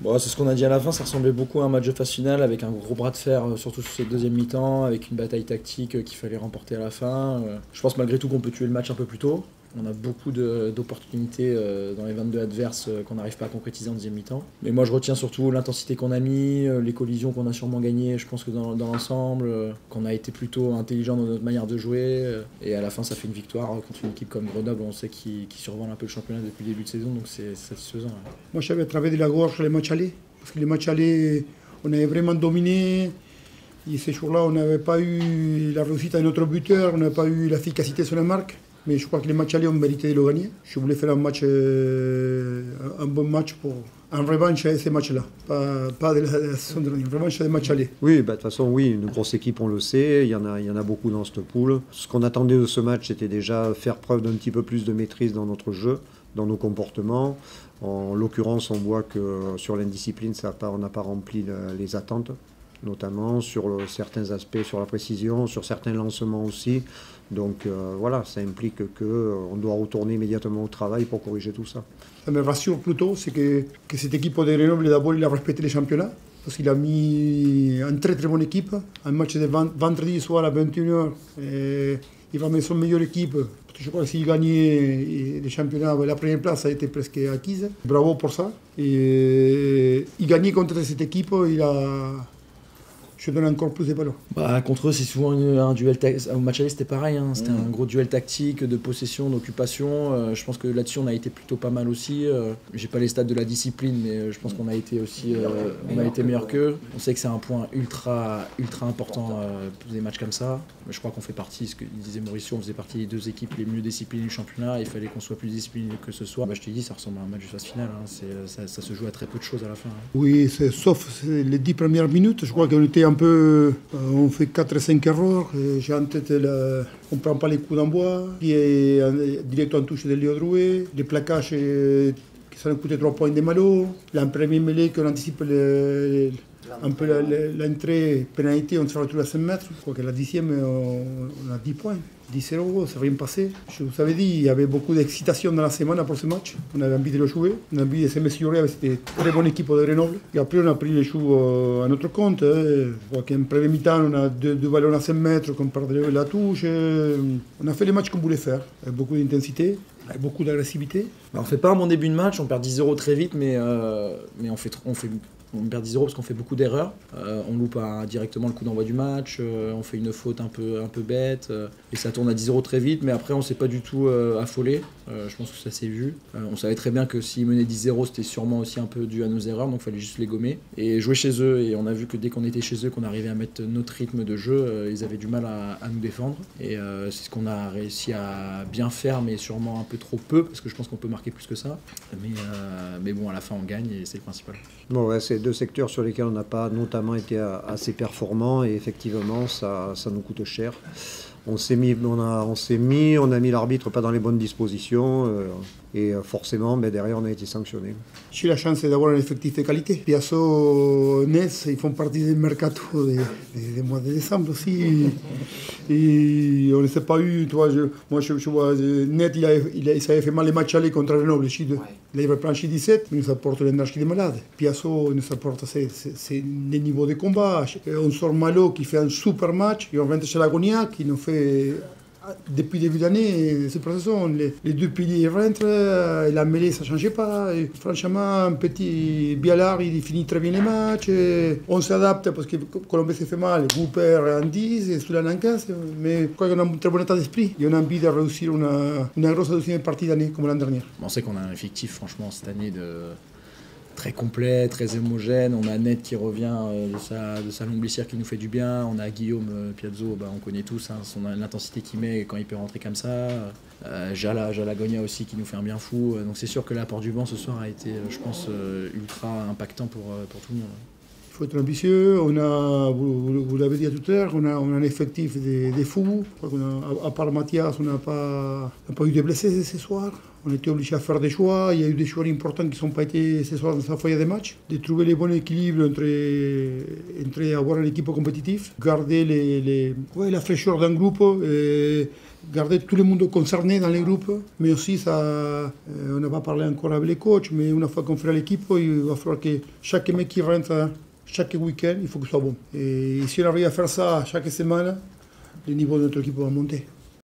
Bon, c'est ce qu'on a dit à la fin, ça ressemblait beaucoup à un match de phase finale avec un gros bras de fer, surtout sur cette deuxième mi-temps, avec une bataille tactique qu'il fallait remporter à la fin. Je pense malgré tout qu'on peut tuer le match un peu plus tôt. On a beaucoup d'opportunités dans les 22 adverses qu'on n'arrive pas à concrétiser en deuxième mi-temps. Mais moi je retiens surtout l'intensité qu'on a mis, les collisions qu'on a sûrement gagnées, je pense que dans l'ensemble, qu'on a été plutôt intelligent dans notre manière de jouer. Et à la fin ça fait une victoire contre une équipe comme Grenoble, on sait qui survole un peu le championnat depuis le début de saison, donc c'est satisfaisant. Ouais. Moi j'avais travaillé de la gorge les matchs allés, parce que les matchs allés on avait vraiment dominé. Et ces jours-là on n'avait pas eu la réussite à notre buteur, on n'a pas eu l'efficacité sur la marque. Mais je crois que les matchs allés ont mérité de le gagner. Je voulais faire un bon match pour en revanche à ces matchs-là. Pas de la saison dernière, une revanche des matchs allés. Oui, bah, de toute façon, oui, une grosse équipe, on le sait. Il y en a beaucoup dans cette poule. Ce qu'on attendait de ce match, c'était déjà faire preuve d'un petit peu plus de maîtrise dans notre jeu, dans nos comportements. En l'occurrence, on voit que sur l'indiscipline, on n'a pas rempli les attentes, notamment sur certains aspects, sur la précision, sur certains lancements aussi. Donc voilà, ça implique qu'on doit retourner immédiatement au travail pour corriger tout ça. Ça me rassure plutôt, c'est que cette équipe de Grenoble, d'abord, il a respecté les championnats. Parce qu'il a mis une très très bonne équipe. Un match de vendredi soir à 21h. Il va mettre son meilleure équipe. Je crois que s'il gagnait les championnats, la première place a été presque acquise. Bravo pour ça. Et il gagnait contre cette équipe, je donne encore plus de ballons. Bah, contre eux, c'est souvent un duel tactique. Au match aller, c'était pareil. Hein. C'était un gros duel tactique, de possession, d'occupation. Je pense que là-dessus, on a été plutôt pas mal aussi. J'ai pas les stats de la discipline, mais je pense qu'on a été aussi meilleur qu'eux. On sait que c'est un point ultra important pour des matchs comme ça. Mais je crois qu'on fait partie, ce que disait Mauricio, on faisait partie des deux équipes les mieux disciplinées du championnat. Il fallait qu'on soit plus discipliné que ce soit. Bah, je te dis, ça ressemble à un match de phase finale. Hein. Ça se joue à très peu de choses à la fin. Hein. Oui, sauf les 10 premières minutes. Je crois qu'on était un peu. On fait 4-5 erreurs. J'ai en tête, on ne prend pas les coups d'envoi, qui est direct en touche de Léo Drouet, les plaquages qui ça nous coûtait 3 points de Malo, la première mêlée qu'on anticipe un peu l'entrée, pénalité, on se retrouve à 5 mètres. Je crois que la 10e, on a 10 points. 10-0, ça n'a rien passé. Je vous avais dit, il y avait beaucoup d'excitation dans la semaine pour ce match. On avait envie de le jouer, on avait envie de se mesurer avec cette très bonne équipe de Grenoble. Et après, on a pris les choux à notre compte. Je crois qu'en premier mi-temps, on a deux ballons à 5 mètres qu'on perdait la touche. On a fait les matchs qu'on voulait faire, avec beaucoup d'intensité, avec beaucoup d'agressivité. Bah, on fait pas un bon début de match, on perd 10-0 très vite, mais on perd 10-0 parce qu'on fait beaucoup d'erreurs. On loupe directement le coup d'envoi du match, on fait une faute un peu bête, et ça tourne à 10-0 très vite, mais après on s'est pas du tout affolé. Je pense que ça s'est vu. On savait très bien que s'ils menaient 10-0, c'était sûrement aussi un peu dû à nos erreurs, donc il fallait juste les gommer. Et jouer chez eux, et on a vu que dès qu'on était chez eux, qu'on arrivait à mettre notre rythme de jeu, ils avaient du mal à nous défendre. Et c'est ce qu'on a réussi à bien faire, mais sûrement un peu trop peu, parce que je pense qu'on peut marquer plus que ça. Mais bon, à la fin on gagne, et c'est le principal. Bon, ouais, c'est deux secteurs sur lesquels on n'a pas notamment été assez performants, et effectivement ça nous coûte cher. On a mis l'arbitre pas dans les bonnes dispositions et forcément derrière on a été sanctionné. J'ai la chance d'avoir un effectif de qualité. Piasso, Ness, ils font partie du mercato des mois de décembre aussi. Et on ne s'est pas eu, tu vois, moi je vois, Net il s'avait fait mal les matchs allés contre Grenoble. Il avait planché 17, mais il nous apporte l'énergie des malades. Piasso nous apporte c'est les niveaux de combat. On sort Malo qui fait un super match, et on rentre chez l'Agonia qui nous fait depuis le début d'année, cette saison, les deux piliers rentrent, et la mêlée ça ne changeait pas. Et franchement, un petit Bialard, il finit très bien les matchs. On s'adapte parce que Colombie s'est fait mal, Cooper en 10 et Soudan en 15. Mais je crois qu'on a un très bon état d'esprit et on a envie de réussir une grosse deuxième partie d'année comme l'an dernier. On sait qu'on a un effectif, franchement, cette année très complet, très homogène. On a Net qui revient de sa longue blessure qui nous fait du bien. On a Guillaume Piazzo, on connaît tous l'intensité qu'il met quand il peut rentrer comme ça. Jala Gonia aussi qui nous fait un bien fou. Donc c'est sûr que l'apport du banc ce soir a été, je pense, ultra impactant pour tout le monde. Il faut être ambitieux. Vous l'avez dit tout à l'heure, on a un effectif de fous. À part Mathias, on n'a pas eu de blessés ce soir. On était obligé à faire des choix. Il y a eu des choix importants qui ne sont pas été ce soir dans sa feuille de match. De trouver le bon équilibre entre avoir une équipe compétitive, garder la fraîcheur d'un groupe, et garder tout le monde concerné dans les groupes. Mais aussi, on n'a pas parlé encore avec les coachs, mais une fois qu'on fera l'équipe, il va falloir que chaque mec qui rentre chaque week-end, il faut que ce soit bon. Et si on arrive à faire ça chaque semaine, le niveau de notre équipe va monter.